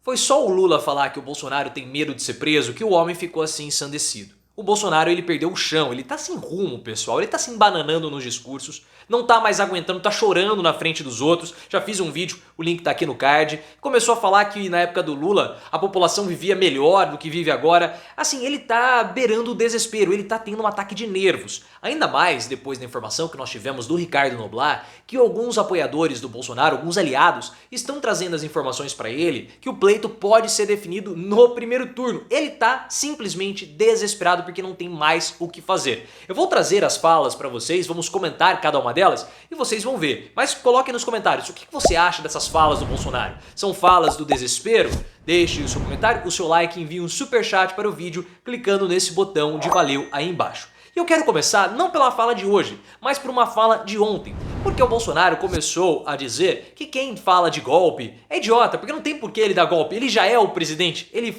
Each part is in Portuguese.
Foi só o Lula falar que o Bolsonaro tem medo de ser preso que o homem ficou assim ensandecido. O Bolsonaro ele perdeu o chão, ele tá sem rumo, pessoal, ele tá se embananando nos discursos, não tá mais aguentando, tá chorando na frente dos outros. Já fiz um vídeo, o link tá aqui no card. Começou a falar que na época do Lula a população vivia melhor do que vive agora. Assim, ele tá beirando o desespero, ele tá tendo um ataque de nervos. Ainda mais depois da informação que nós tivemos do Ricardo Noblat, que alguns apoiadores do Bolsonaro, alguns aliados, estão trazendo as informações para ele que o pleito pode ser definido no primeiro turno. Ele tá simplesmente desesperado porque não tem mais o que fazer. Eu vou trazer as falas para vocês, vamos comentar cada uma delas e vocês vão ver. Mas coloquem nos comentários o que você acha dessas falas do Bolsonaro. São falas do desespero? Deixe o seu comentário, o seu like, envie um superchat para o vídeo clicando nesse botão de valeu aí embaixo. E eu quero começar não pela fala de hoje, mas por uma fala de ontem. Porque o Bolsonaro começou a dizer que quem fala de golpe é idiota, porque não tem por que ele dar golpe, ele já é o presidente, ele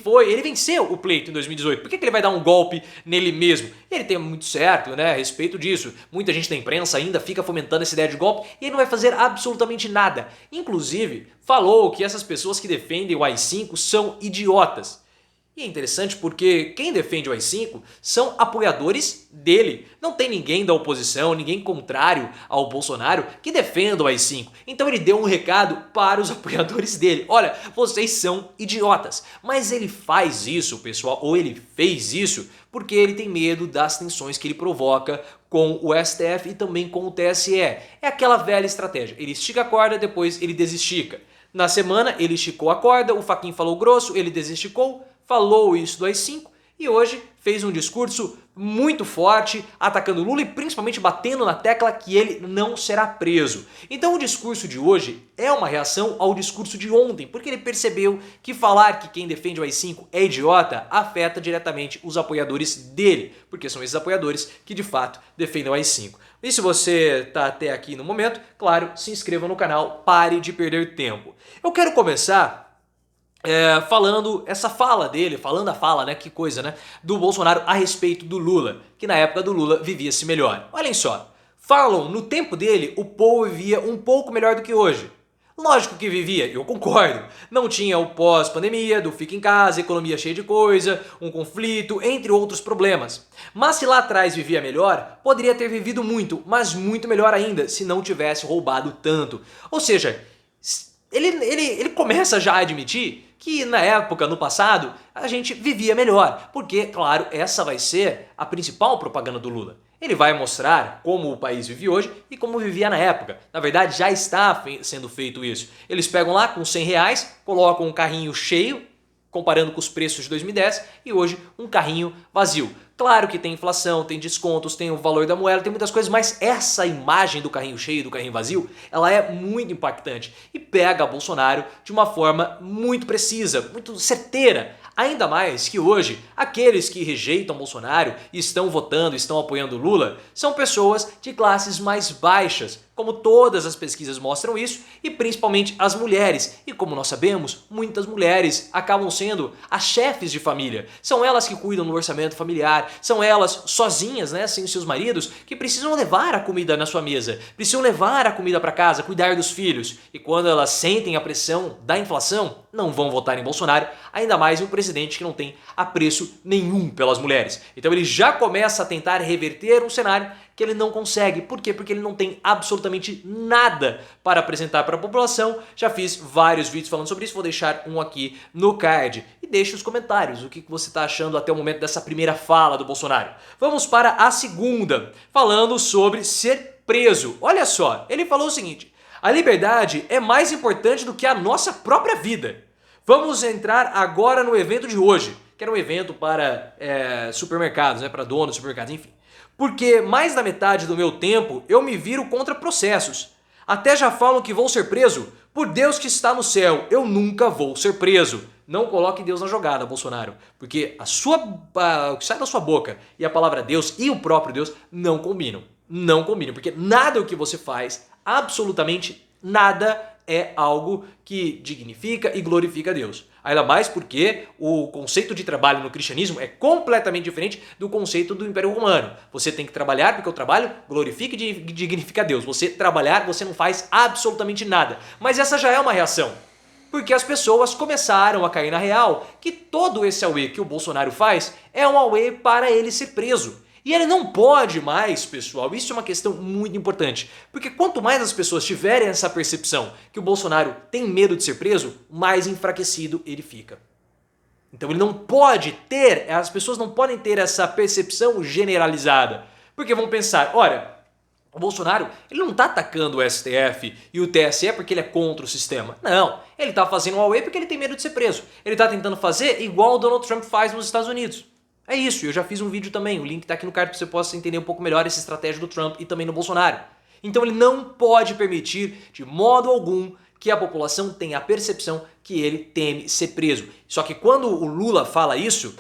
venceu o pleito em 2018, por que ele vai dar um golpe nele mesmo? Ele tem muito certo, né, a respeito disso. Muita gente da imprensa ainda fica fomentando essa ideia de golpe e ele não vai fazer absolutamente nada. Inclusive, falou que essas pessoas que defendem o AI-5 são idiotas. E é interessante porque quem defende o AI-5 são apoiadores dele. Não tem ninguém da oposição, ninguém contrário ao Bolsonaro que defenda o AI-5. Então ele deu um recado para os apoiadores dele. Olha, vocês são idiotas. Mas ele faz isso, pessoal, ou ele fez isso porque ele tem medo das tensões que ele provoca com o STF e também com o TSE. É aquela velha estratégia. Ele estica a corda, depois ele desestica. Na semana ele esticou a corda, o Fachin falou grosso, ele desesticou, falou isso do AI-5 e hoje fez um discurso muito forte atacando Lula e principalmente batendo na tecla que ele não será preso. Então o discurso de hoje é uma reação ao discurso de ontem, porque ele percebeu que falar que quem defende o AI-5 é idiota afeta diretamente os apoiadores dele, porque são esses apoiadores que de fato defendem o AI-5. E se você está até aqui no momento, claro, se inscreva no canal, pare de perder tempo. Eu quero começar falando essa fala dele, falando a fala, né, que coisa, né, do Bolsonaro a respeito do Lula, que na época do Lula vivia-se melhor. Olhem só, falam no tempo dele o povo vivia um pouco melhor do que hoje. Lógico que vivia, eu concordo. Não tinha o pós-pandemia, do fica em casa, economia cheia de coisa, um conflito, entre outros problemas. Mas se lá atrás vivia melhor, poderia ter vivido muito, mas muito melhor ainda, se não tivesse roubado tanto. Ou seja, ele começa já a admitir que na época, no passado, a gente vivia melhor. Porque, claro, essa vai ser a principal propaganda do Lula. Ele vai mostrar como o país vive hoje e como vivia na época. Na verdade, já está sendo feito isso. Eles pegam lá com R$ 100, colocam um carrinho cheio, comparando com os preços de 2010, e hoje um carrinho vazio. Claro que tem inflação, tem descontos, tem o valor da moeda, tem muitas coisas, mas essa imagem do carrinho cheio e do carrinho vazio, ela é muito impactante e pega Bolsonaro de uma forma muito precisa, muito certeira. Ainda mais que hoje, aqueles que rejeitam Bolsonaro e estão votando, estão apoiando Lula, são pessoas de classes mais baixas, como todas as pesquisas mostram isso, e principalmente as mulheres. E como nós sabemos, muitas mulheres acabam sendo as chefes de família. São elas que cuidam do orçamento familiar, são elas sozinhas, né, sem seus maridos, que precisam levar a comida na sua mesa, precisam levar a comida para casa, cuidar dos filhos. E quando elas sentem a pressão da inflação, não vão votar em Bolsonaro, ainda mais em um presidente que não tem apreço nenhum pelas mulheres. Então ele já começa a tentar reverter um cenário que ele não consegue. Por quê? Porque ele não tem absolutamente nada para apresentar para a população. Já fiz vários vídeos falando sobre isso, vou deixar um aqui no card. E deixe os comentários, o que você está achando até o momento dessa primeira fala do Bolsonaro. Vamos para a segunda, falando sobre ser preso. Olha só, ele falou o seguinte: a liberdade é mais importante do que a nossa própria vida. Vamos entrar agora no evento de hoje, que era um evento para supermercados, né, para donos de supermercados, enfim. Porque mais da metade do meu tempo eu me viro contra processos. Até já falam que vou ser preso. Por Deus que está no céu, eu nunca vou ser preso. Não coloque Deus na jogada, Bolsonaro, porque o que sai da sua boca e a palavra Deus e o próprio Deus não combinam. Não combinam, porque nada o que você faz, absolutamente nada, é algo que dignifica e glorifica a Deus. Ainda mais porque o conceito de trabalho no cristianismo é completamente diferente do conceito do Império Romano. Você tem que trabalhar porque o trabalho glorifica e dignifica a Deus. Você trabalhar, você não faz absolutamente nada. Mas essa já é uma reação. Porque as pessoas começaram a cair na real que todo esse auê que o Bolsonaro faz é um auê para ele ser preso. E ele não pode mais, pessoal, isso é uma questão muito importante, porque quanto mais as pessoas tiverem essa percepção que o Bolsonaro tem medo de ser preso, mais enfraquecido ele fica. Então ele não pode ter, as pessoas não podem ter essa percepção generalizada, porque vão pensar, olha, o Bolsonaro ele não está atacando o STF e o TSE porque ele é contra o sistema. Não, ele está fazendo um auê porque ele tem medo de ser preso. Ele está tentando fazer igual o Donald Trump faz nos Estados Unidos. É isso, eu já fiz um vídeo também, o link tá aqui no card para você possa entender um pouco melhor essa estratégia do Trump e também do Bolsonaro. Então ele não pode permitir de modo algum que a população tenha a percepção que ele teme ser preso. Só que quando o Lula fala isso,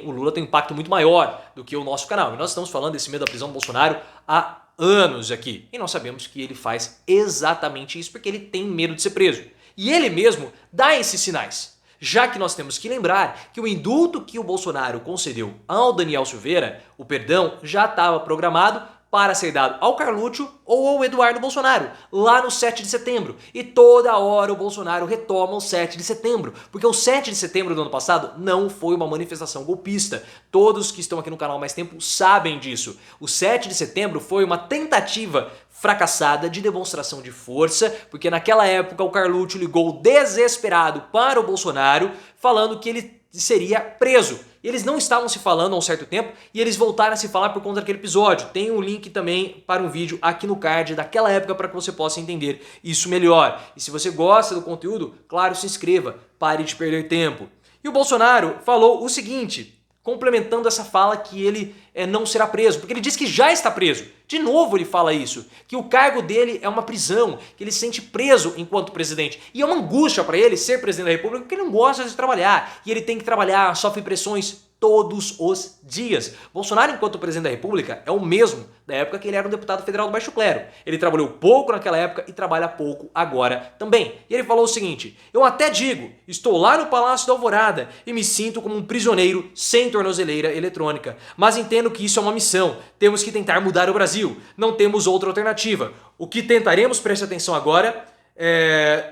o Lula tem um impacto muito maior do que o nosso canal. E nós estamos falando desse medo da prisão do Bolsonaro há anos aqui. E nós sabemos que ele faz exatamente isso porque ele tem medo de ser preso. E ele mesmo dá esses sinais. Já que nós temos que lembrar que o indulto que o Bolsonaro concedeu ao Daniel Silveira, o perdão, já estava programado para ser dado ao Carluccio ou ao Eduardo Bolsonaro, lá no 7 de setembro. E toda hora o Bolsonaro retoma o 7 de setembro, porque o 7 de setembro do ano passado não foi uma manifestação golpista. Todos que estão aqui no canal há mais tempo sabem disso. O 7 de setembro foi uma tentativa fracassada de demonstração de força, porque naquela época o Carluccio ligou desesperado para o Bolsonaro, falando que ele seria preso. Eles não estavam se falando há um certo tempo e eles voltaram a se falar por conta daquele episódio. Tem um link também para um vídeo aqui no card daquela época para que você possa entender isso melhor. E se você gosta do conteúdo, claro, se inscreva, pare de perder tempo. E o Bolsonaro falou o seguinte, complementando essa fala que ele não será preso, porque ele diz que já está preso. De novo ele fala isso, que o cargo dele é uma prisão, que ele se sente preso enquanto presidente. E é uma angústia para ele ser presidente da República porque ele não gosta de trabalhar. E ele tem que trabalhar, sofre pressões todos os dias. Bolsonaro, enquanto presidente da República, é o mesmo da época que ele era um deputado federal do baixo clero. Ele trabalhou pouco naquela época e trabalha pouco agora também. E ele falou o seguinte, eu até digo, estou lá no Palácio da Alvorada e me sinto como um prisioneiro sem tornozeleira eletrônica, mas entendo que isso é uma missão, temos que tentar mudar o Brasil, não temos outra alternativa. O que tentaremos, preste atenção agora,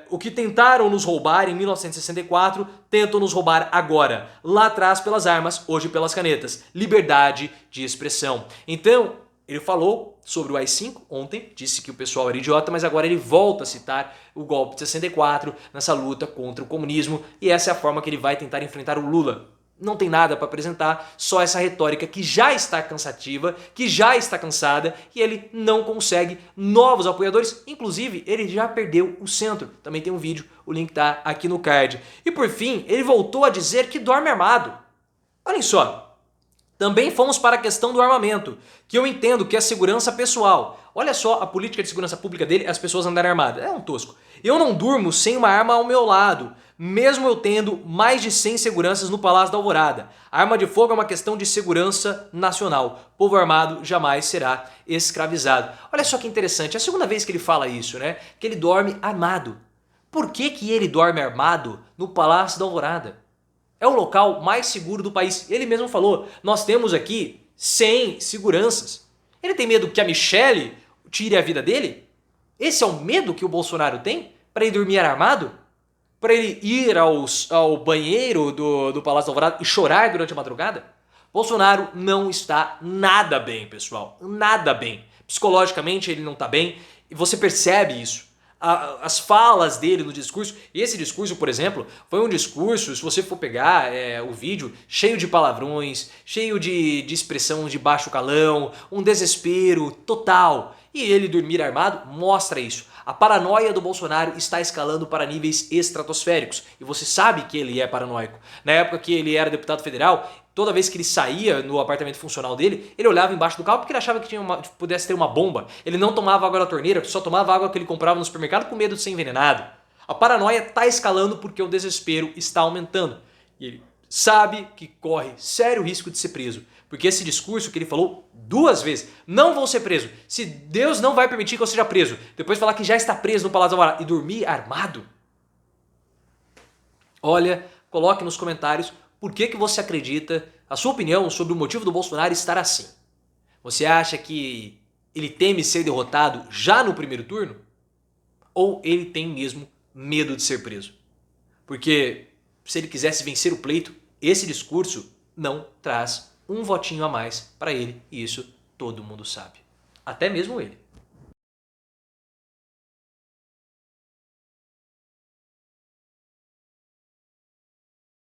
o que tentaram nos roubar em 1964, tentam nos roubar agora. Lá atrás pelas armas, hoje pelas canetas. Liberdade de expressão. Então, ele falou sobre o AI-5 ontem, disse que o pessoal era idiota, mas agora ele volta a citar o golpe de 64 nessa luta contra o comunismo e essa é a forma que ele vai tentar enfrentar o Lula. Não tem nada para apresentar, só essa retórica que já está cansativa, que já está cansada e ele não consegue novos apoiadores, inclusive ele já perdeu o centro. Também tem um vídeo, o link tá aqui no card. E por fim, ele voltou a dizer que dorme armado. Olhem só, também fomos para a questão do armamento, que eu entendo que é segurança pessoal. Olha só a política de segurança pública dele, as pessoas andarem armadas. É um tosco. Eu não durmo sem uma arma ao meu lado, mesmo eu tendo mais de 100 seguranças no Palácio da Alvorada. A arma de fogo é uma questão de segurança nacional. Povo armado jamais será escravizado. Olha só que interessante, é a segunda vez que ele fala isso, né? Que ele dorme armado. Por que que ele dorme armado no Palácio da Alvorada? É o local mais seguro do país. Ele mesmo falou, nós temos aqui 100 seguranças. Ele tem medo que a Michelle tire a vida dele? Esse é o medo que o Bolsonaro tem para ele dormir armado? Para ele ir ao banheiro do Palácio da Alvorada e chorar durante a madrugada? Bolsonaro não está nada bem, pessoal. Nada bem. Psicologicamente ele não está bem e você percebe isso. As falas dele no discurso, esse discurso, por exemplo, foi um discurso, se você for pegar o vídeo, cheio de palavrões, cheio de expressão de baixo calão, um desespero total. E ele dormir armado mostra isso. A paranoia do Bolsonaro está escalando para níveis estratosféricos. E você sabe que ele é paranoico. Na época que ele era deputado federal, toda vez que ele saía no apartamento funcional dele, ele olhava embaixo do carro porque ele achava que pudesse ter uma bomba. Ele não tomava água da torneira, só tomava água que ele comprava no supermercado com medo de ser envenenado. A paranoia está escalando porque o desespero está aumentando. E ele sabe que corre sério risco de ser preso. Porque esse discurso que ele falou 2 vezes, não vou ser preso, se Deus não vai permitir que eu seja preso, depois falar que já está preso no Palácio da Alvorada e dormir armado? Olha, coloque nos comentários por que você acredita, a sua opinião sobre o motivo do Bolsonaro estar assim. Você acha que ele teme ser derrotado já no primeiro turno? Ou ele tem mesmo medo de ser preso? Porque se ele quisesse vencer o pleito, esse discurso não traz um votinho a mais para ele, e isso todo mundo sabe. Até mesmo ele.